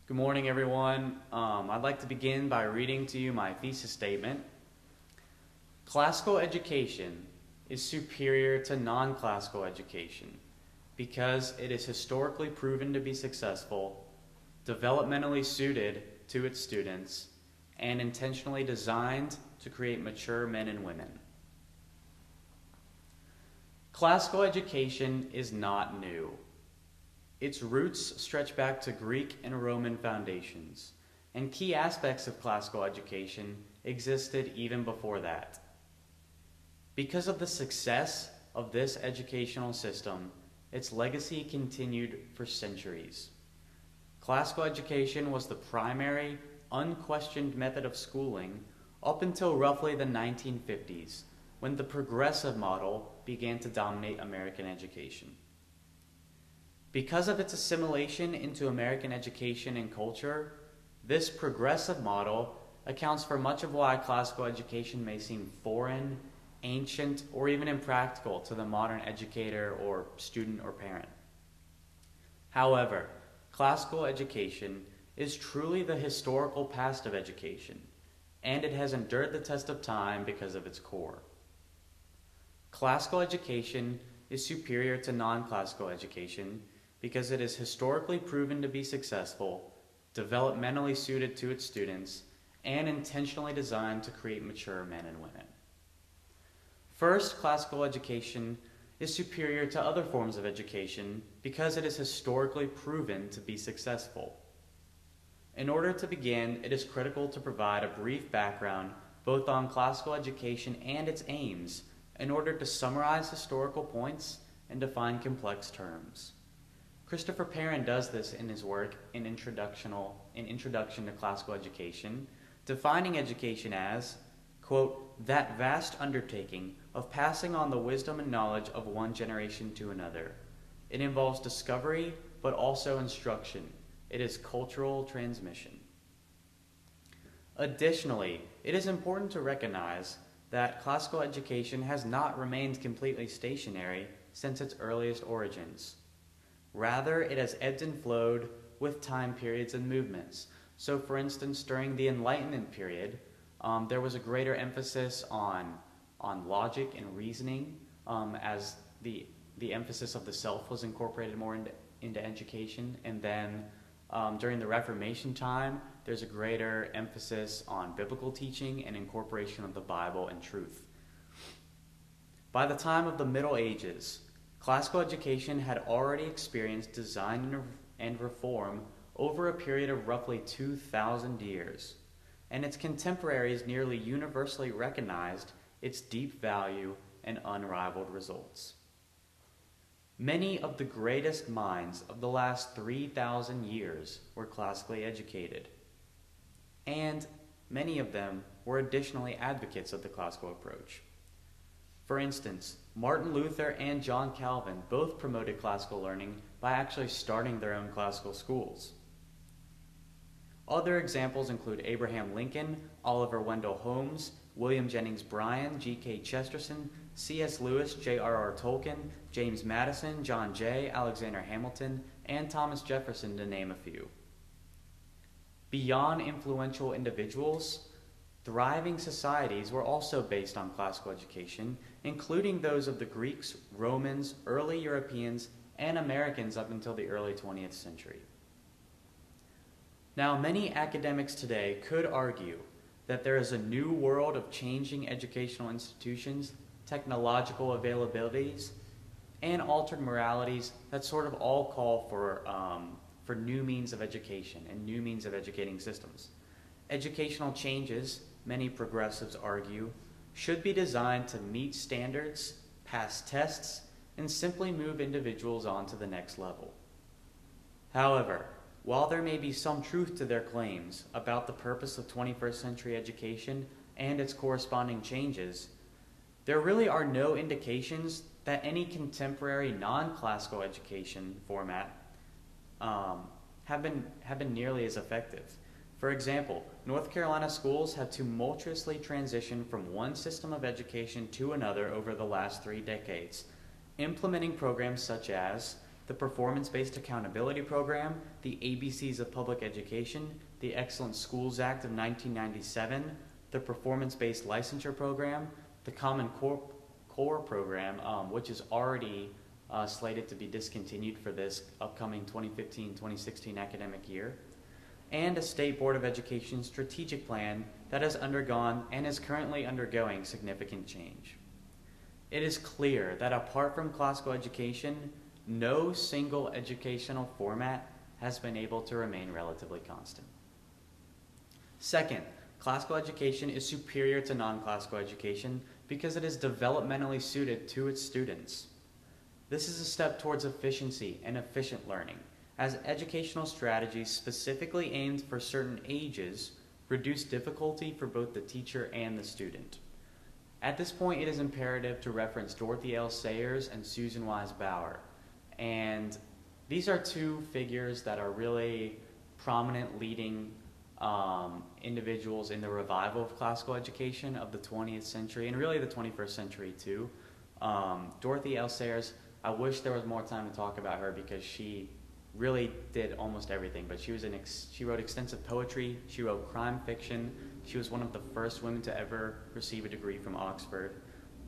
Good morning, everyone. I'd like to begin by reading to you my thesis statement. Classical education is superior to non-classical education because it is historically proven to be successful, developmentally suited to its students, and intentionally designed to create mature men and women. Classical education is not new. Its roots stretch back to Greek and Roman foundations, and key aspects of classical education existed even before that. Because of the success of this educational system, its legacy continued for centuries. Classical education was the primary, unquestioned method of schooling up until roughly the 1950s, when the progressive model began to dominate American education. Because of its assimilation into American education and culture, this progressive model accounts for much of why classical education may seem foreign, ancient, or even impractical to the modern educator or student or parent. However, classical education is truly the historical past of education, and it has endured the test of time because of its core. Classical education is superior to non-classical education because it is historically proven to be successful, developmentally suited to its students, and intentionally designed to create mature men and women. First, classical education is superior to other forms of education because it is historically proven to be successful. In order to begin, it is critical to provide a brief background both on classical education and its aims in order to summarize historical points and define complex terms. Christopher Perrin does this in his work in Introduction to Classical Education, defining education as, quote, that vast undertaking of passing on the wisdom and knowledge of one generation to another. It involves discovery, but also instruction. It is cultural transmission. Additionally, it is important to recognize that classical education has not remained completely stationary since its earliest origins. Rather, it has ebbed and flowed with time periods and movements. So, for instance, during the Enlightenment period, there was a greater emphasis on logic and reasoning as the emphasis of the self was incorporated more into education. And then during the Reformation time, there's a greater emphasis on biblical teaching and incorporation of the Bible and truth. By the time of the Middle Ages, classical education had already experienced design and reform over a period of roughly 2,000 years, and its contemporaries nearly universally recognized its deep value and unrivaled results. Many of the greatest minds of the last 3,000 years were classically educated, and many of them were additionally advocates of the classical approach. For instance, Martin Luther and John Calvin both promoted classical learning by actually starting their own classical schools. Other examples include Abraham Lincoln, Oliver Wendell Holmes, William Jennings Bryan, G.K. Chesterton, C.S. Lewis, J.R.R. Tolkien, James Madison, John Jay, Alexander Hamilton, and Thomas Jefferson, to name a few. Beyond influential individuals, thriving societies were also based on classical education, including those of the Greeks, Romans, early Europeans, and Americans up until the early 20th century. Now, many academics today could argue that there is a new world of changing educational institutions, technological availabilities, and altered moralities that sort of all call for new means of education and new means of educating systems. Educational changes, many progressives argue, should be designed to meet standards, pass tests, and simply move individuals on to the next level. However, while there may be some truth to their claims about the purpose of 21st century education and its corresponding changes, there really are no indications that any contemporary non-classical education format have been nearly as effective. For example, North Carolina schools have tumultuously transitioned from one system of education to another over the last 3 decades, implementing programs such as the Performance-Based Accountability Program, the ABCs of Public Education, the Excellent Schools Act of 1997, the Performance-Based Licensure Program, the Common Core Program, which is already slated to be discontinued for this upcoming 2015-2016 academic year, and a State Board of Education strategic plan that has undergone and is currently undergoing significant change. It is clear that apart from classical education, no single educational format has been able to remain relatively constant. Second, classical education is superior to non-classical education because it is developmentally suited to its students. This is a step towards efficiency and efficient learning, as educational strategies specifically aimed for certain ages reduce difficulty for both the teacher and the student. At this point, it is imperative to reference Dorothy L. Sayers and Susan Wise Bauer. And these are two figures that are really prominent leading individuals in the revival of classical education of the 20th century and really the 21st century too. Dorothy L. Sayers, I wish there was more time to talk about her because she really did almost everything, but she wrote extensive poetry, she wrote crime fiction, she was one of the first women to ever receive a degree from Oxford.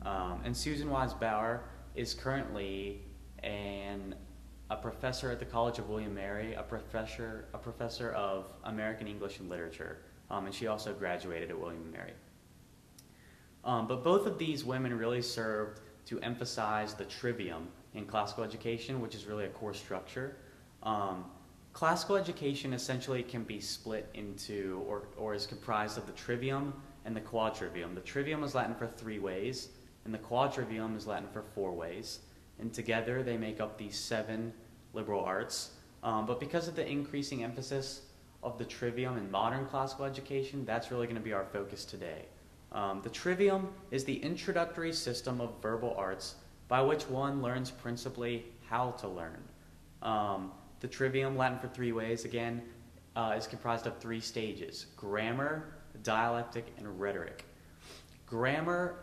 And Susan Wise Bauer is currently a professor at the College of William Mary, a professor of American English and Literature, and she also graduated at William and Mary. But both of these women really served to emphasize the trivium in classical education, which is really a core structure. Classical education essentially can be split into, or is comprised of the trivium and the quadrivium. The trivium is Latin for 3 ways, and the quadrivium is Latin for 4 ways. And together they make up these 7 liberal arts. But because of the increasing emphasis of the trivium in modern classical education, that's really going to be our focus today. The trivium is the introductory system of verbal arts by which one learns principally how to learn. The trivium, Latin for 3 ways, again, is comprised of 3 stages: grammar, dialectic, and rhetoric. Grammar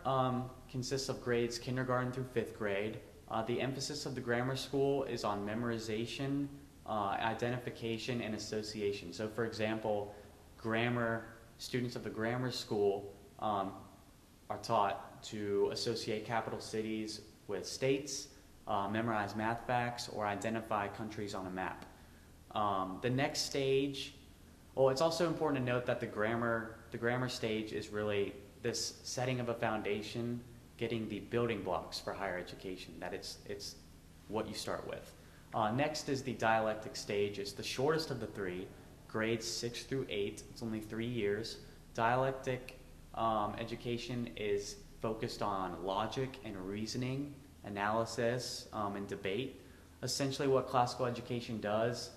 consists of grades kindergarten through 5th grade. The emphasis of the grammar school is on memorization, identification, and association. So for example, students of the grammar school are taught to associate capital cities with states, memorize math facts, or identify countries on a map. The next stage, it's also important to note that the grammar stage is really this setting of a foundation, getting the building blocks for higher education, that it's what you start with. Next is the dialectic stage. It's the shortest of the 3, grades 6 through 8. It's only 3 years. Dialectic education is focused on logic and reasoning, analysis, and debate. Essentially what classical education does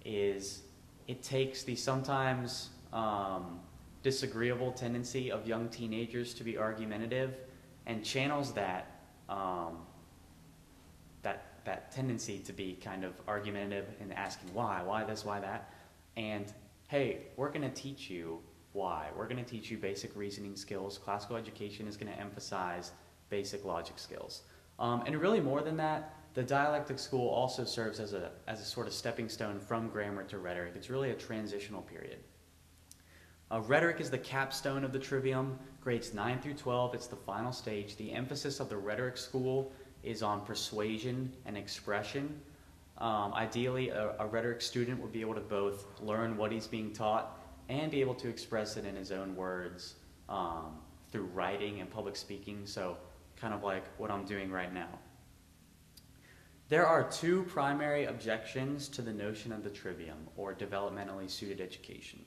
is it takes the sometimes disagreeable tendency of young teenagers to be argumentative and channels that tendency to be kind of argumentative and asking why this, why that, and hey, we're going to teach you why. We're going to teach you basic reasoning skills. Classical education is going to emphasize basic logic skills. And really more than that, the dialectic school also serves as a sort of stepping stone from grammar to rhetoric. It's really a transitional period. Rhetoric is the capstone of the trivium, grades 9 through 12. It's the final stage. The emphasis of the rhetoric school is on persuasion and expression. Ideally, a rhetoric student would be able to both learn what he's being taught and be able to express it in his own words through writing and public speaking, so kind of like what I'm doing right now. There are 2 primary objections to the notion of the trivium, or developmentally suited education.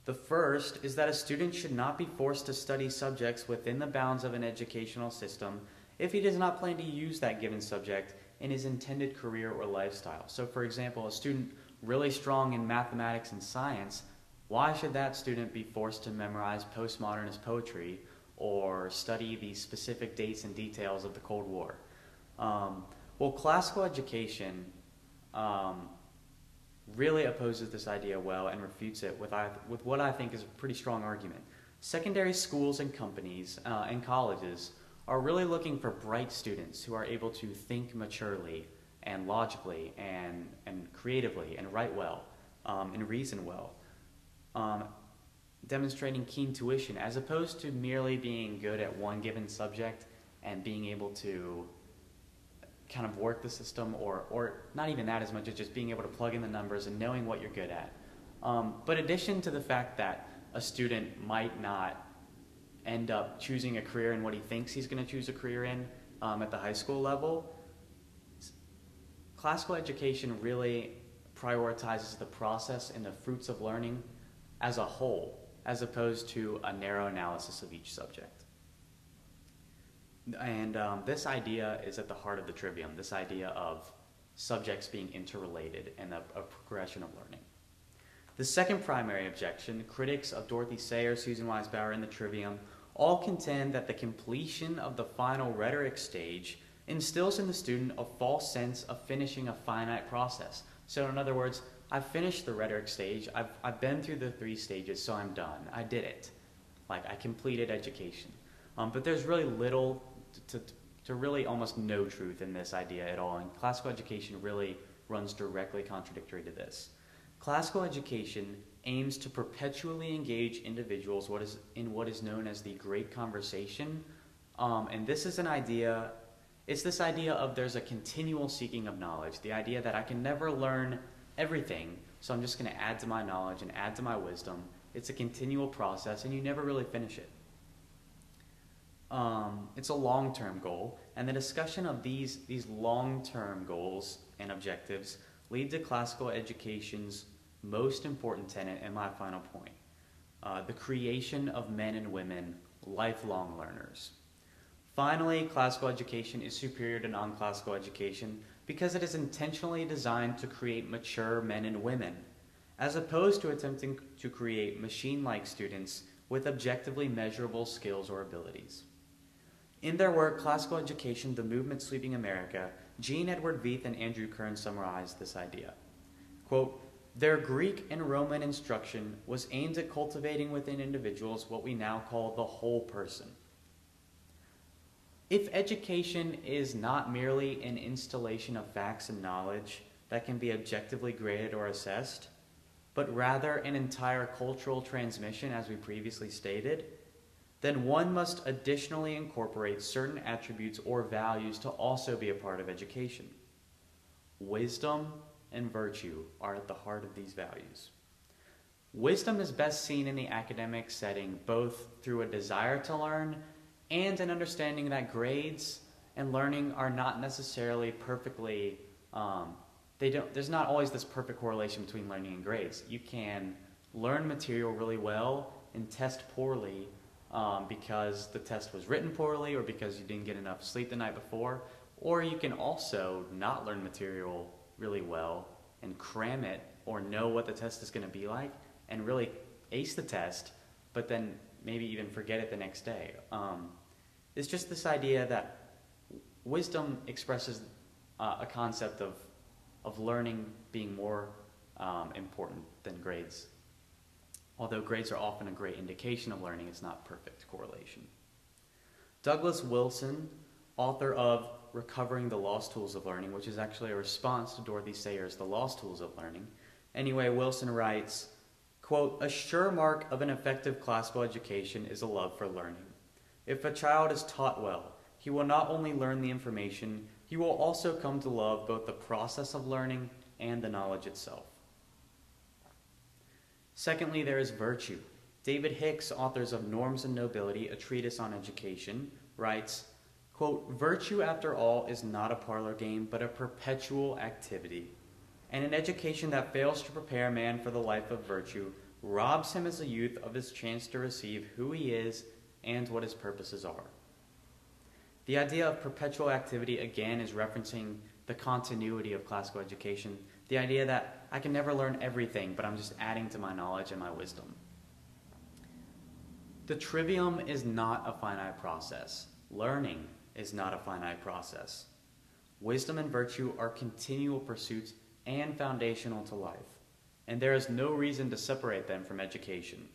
The first is that a student should not be forced to study subjects within the bounds of an educational system if he does not plan to use that given subject in his intended career or lifestyle. So for example, a student really strong in mathematics and science, why should that student be forced to memorize postmodernist poetry or study the specific dates and details of the Cold War? Well, classical education really opposes this idea well and refutes it with what I think is a pretty strong argument. Secondary schools and companies and colleges are really looking for bright students who are able to think maturely and logically and creatively and write well and reason well. Demonstrating keen tuition as opposed to merely being good at one given subject and being able to kind of work the system, or not even that as much as just being able to plug in the numbers and knowing what you're good at. But in addition to the fact that a student might not end up choosing a career in what he thinks he's going to choose a career in at the high school level, classical education really prioritizes the process and the fruits of learning as a whole, as opposed to a narrow analysis of each subject. And this idea is at the heart of the trivium, this idea of subjects being interrelated and a progression of learning. The second primary objection, critics of Dorothy Sayers, Susan Wise Bauer, and the trivium all contend that the completion of the final rhetoric stage instills in the student a false sense of finishing a finite process. So in other words, I've finished the rhetoric stage, I've been through the 3 stages, so I'm done. I did it. Like, I completed education. But there's really little to really almost no truth in this idea at all, and classical education really runs directly contradictory to this. Classical education aims to perpetually engage individuals in what is known as the great conversation, and this is an idea, it's this idea of there's a continual seeking of knowledge, the idea that I can never learn everything, so I'm just going to add to my knowledge and add to my wisdom. It's a continual process, and you never really finish it. It's a long-term goal, and the discussion of these long-term goals and objectives lead to classical education's most important tenet and my final point, the creation of men and women, lifelong learners. Finally, classical education is superior to non-classical education because it is intentionally designed to create mature men and women, as opposed to attempting to create machine-like students with objectively measurable skills or abilities. In their work, Classical Education, The Movement Sweeping America, Jean Edward Veith and Andrew Kern summarized this idea. Quote, "Their Greek and Roman instruction was aimed at cultivating within individuals what we now call the whole person. If education is not merely an installation of facts and knowledge that can be objectively graded or assessed, but rather an entire cultural transmission, as we previously stated, then one must additionally incorporate certain attributes or values to also be a part of education. Wisdom and virtue are at the heart of these values. Wisdom is best seen in the academic setting, both through a desire to learn and an understanding that grades and learning are not necessarily perfectly, there's not always this perfect correlation between learning and grades. You can learn material really well and test poorly because the test was written poorly or because you didn't get enough sleep the night before, or you can also not learn material really well and cram it or know what the test is going to be like and really ace the test, but then maybe even forget it the next day. It's just this idea that wisdom expresses a concept of learning being more important than grades. Although grades are often a great indication of learning, it's not perfect correlation. Douglas Wilson, author of Recovering the Lost Tools of Learning, which is actually a response to Dorothy Sayers' The Lost Tools of Learning. Anyway, Wilson writes, quote, "A sure mark of an effective classical education is a love for learning. If a child is taught well, he will not only learn the information, he will also come to love both the process of learning and the knowledge itself." Secondly, there is virtue. David Hicks, authors of Norms and Nobility, a treatise on education, writes, quote, "Virtue, after all, is not a parlor game, but a perpetual activity. And an education that fails to prepare a man for the life of virtue robs him as a youth of his chance to receive who he is and what his purposes are." The idea of perpetual activity, again, is referencing the continuity of classical education, the idea that I can never learn everything, but I'm just adding to my knowledge and my wisdom. The trivium is not a finite process. Learning is not a finite process. Wisdom and virtue are continual pursuits and foundational to life, and there is no reason to separate them from education.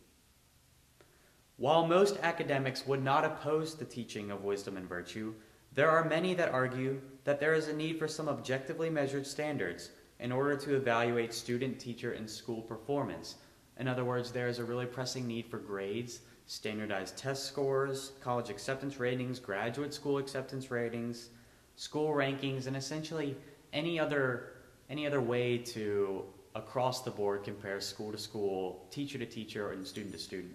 While most academics would not oppose the teaching of wisdom and virtue, There are many that argue that there is a need for some objectively measured standards in order to evaluate student, teacher, and school performance. In other words, there is a really pressing need for grades, standardized test scores, college acceptance ratings, graduate school acceptance ratings, school rankings, and essentially any other way to, across the board, compare school to school, teacher to teacher, and student to student.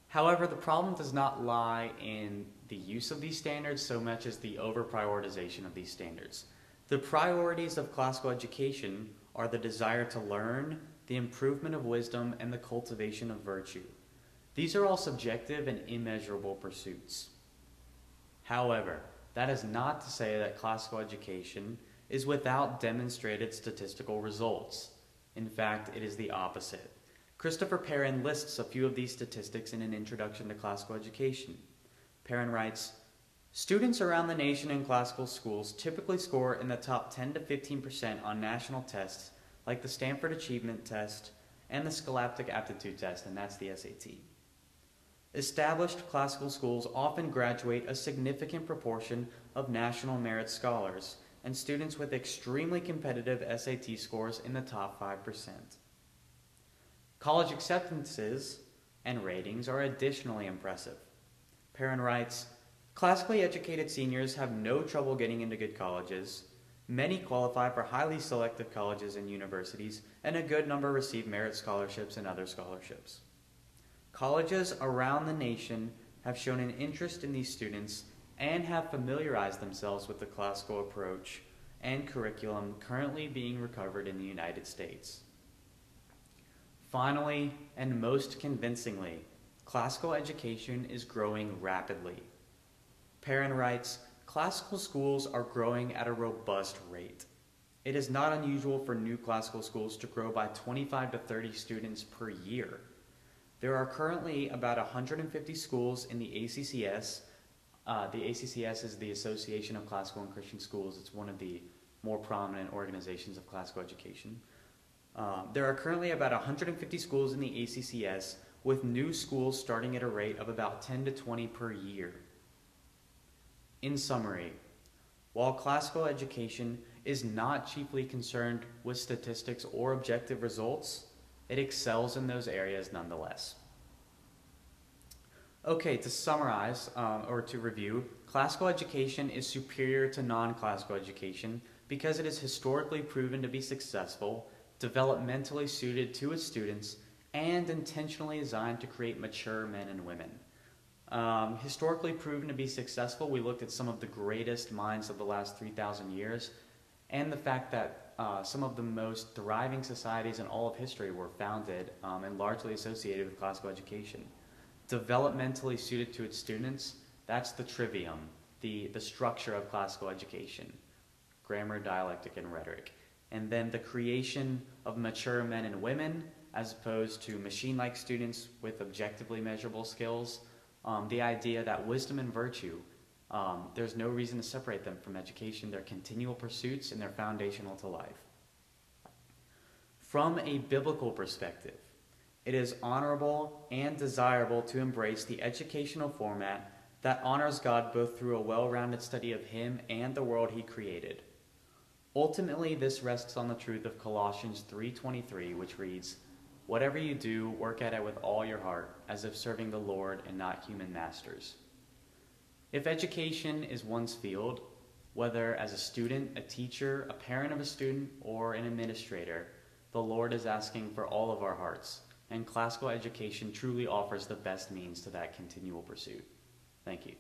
However, the problem does not lie in the use of these standards so much as the over-prioritization of these standards. The priorities of classical education are the desire to learn, the improvement of wisdom, and the cultivation of virtue. These are all subjective and immeasurable pursuits. However, that is not to say that classical education is without demonstrated statistical results. In fact, it is the opposite. Christopher Perrin lists a few of these statistics in an introduction to classical education. Perrin writes, "Students around the nation in classical schools typically score in the top 10 to 15% on national tests like the Stanford Achievement Test and the Scholastic Aptitude Test," and that's the SAT. "Established classical schools often graduate a significant proportion of national merit scholars and students with extremely competitive SAT scores in the top 5%. College acceptances and ratings are additionally impressive." Perrin writes, "Classically educated seniors have no trouble getting into good colleges. Many qualify for highly selective colleges and universities, and a good number receive merit scholarships and other scholarships. Colleges around the nation have shown an interest in these students and have familiarized themselves with the classical approach and curriculum currently being recovered in the United States. Finally, and most convincingly, classical education is growing rapidly." Perrin writes, "Classical schools are growing at a robust rate. It is not unusual for new classical schools to grow by 25 to 30 students per year. There are currently about 150 schools in the ACCS. The ACCS is the Association of Classical and Christian Schools. It's one of the more prominent organizations of classical education. There are currently about 150 schools in the ACCS, with new schools starting at a rate of about 10 to 20 per year. In summary, while classical education is not chiefly concerned with statistics or objective results, it excels in those areas nonetheless." Okay, to summarize, or to review, classical education is superior to non-classical education because it is historically proven to be successful, developmentally suited to its students, and intentionally designed to create mature men and women. Historically proven to be successful, we looked at some of the greatest minds of the last 3,000 years, and the fact that some of the most thriving societies in all of history were founded and largely associated with classical education. Developmentally suited to its students, that's the trivium, the structure of classical education: grammar, dialectic, and rhetoric. And then the creation of mature men and women, as opposed to machine-like students with objectively measurable skills. The idea that wisdom and virtue, there's no reason to separate them from education. They're continual pursuits and they're foundational to life. From a biblical perspective, it is honorable and desirable to embrace the educational format that honors God both through a well-rounded study of Him and the world He created. Ultimately, this rests on the truth of Colossians 3:23, which reads, "Whatever you do, work at it with all your heart, as if serving the Lord and not human masters." If education is one's field, whether as a student, a teacher, a parent of a student, or an administrator, the Lord is asking for all of our hearts, and classical education truly offers the best means to that continual pursuit. Thank you.